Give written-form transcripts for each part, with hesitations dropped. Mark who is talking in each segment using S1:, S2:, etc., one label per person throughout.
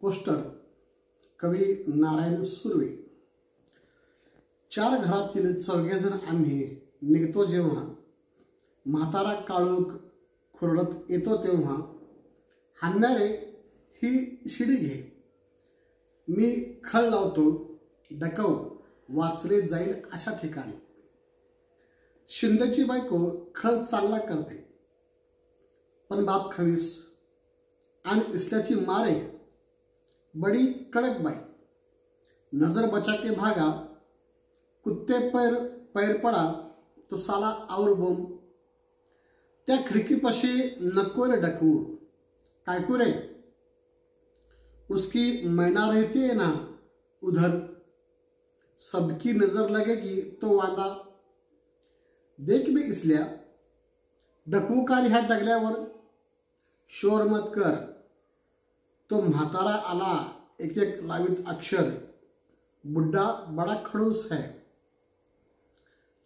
S1: Poster कवी नारायण सुर्वे। चार घरातील चौघेजण आम्ही निघतो जेव्हा, म्हातारा काळोख खुरडत येतो तेव्हा, हाणणारे ही शिडी घे, मी खळ लावतो डकव वाचले जाईल अशा ठिकाणी। शिंदेची बायको खळ चांगला करते, पण बाप खवीस आणि इसल्याची मारे बड़ी कड़क बाई। नजर बचा के भागा, कुत्ते पैर पड़ा तो साला और बोम। त्या खिड़कीपाशी नको रे डकू, कायकू रे, उसकी मैना रहती है ना उधर, सबकी नजर लगेगी तो वादा। देख भी इसलिया डकू का ह्या डगल्यावर, शोर मत कर, तो म्हातारा आला एक एक लावित अक्षर, बुड्ढा बडा खडूस है।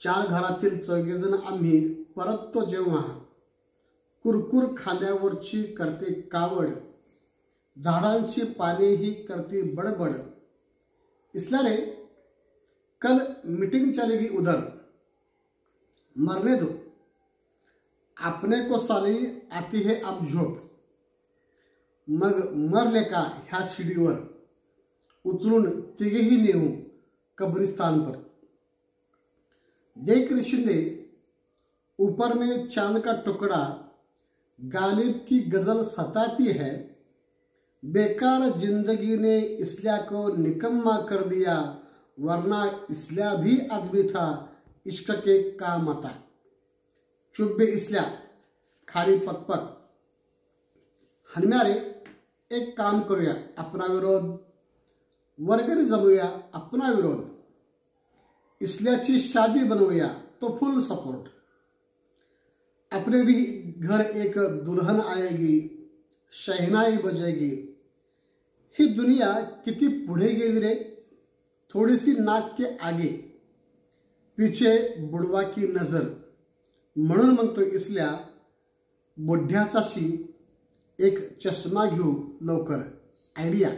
S1: चार घरातील चौघेजण आम्ही परततो जेव्हा, कुरकुर खांद्यावरची करते कावड, झाडांची पाने ही करती बड़बड़। इसलिए रे कल मीटिंग चलेगी उधर, मरने दो, अपने को साली आती है अब झोप। मग मरले का ह्या शिडीवर उचलून तिघेही नेऊ कब्रिस्तान पर। देख शिंदे, ऊपर में चांद का टुकड़ा, गालिब की गजल सताती है। बेकार जिंदगी ने इसलिया को निकम्मा कर दिया, वरना इसलिया भी आदमी था इश्क के काम आता। चुप बे इसलिया, खाली पकपक। हनम्यारे एक काम करूया, अपना विरोध वर्गणी जमूया, अपना विरोध। इसलियाची शादी बनवूया, तो फुल सपोर्ट। अपने भी घर एक दुल्हन आएगी, शहनाई बजेगी। ही दुनिया किती पुढे गेली रे, थोड़ी सी नाक के आगे, पीछे बुडवा की नजर। म्हणून म्हणतो इसल्या, बुढ्याचाशी एक चष्मा घेऊ लवकर, आयडिया।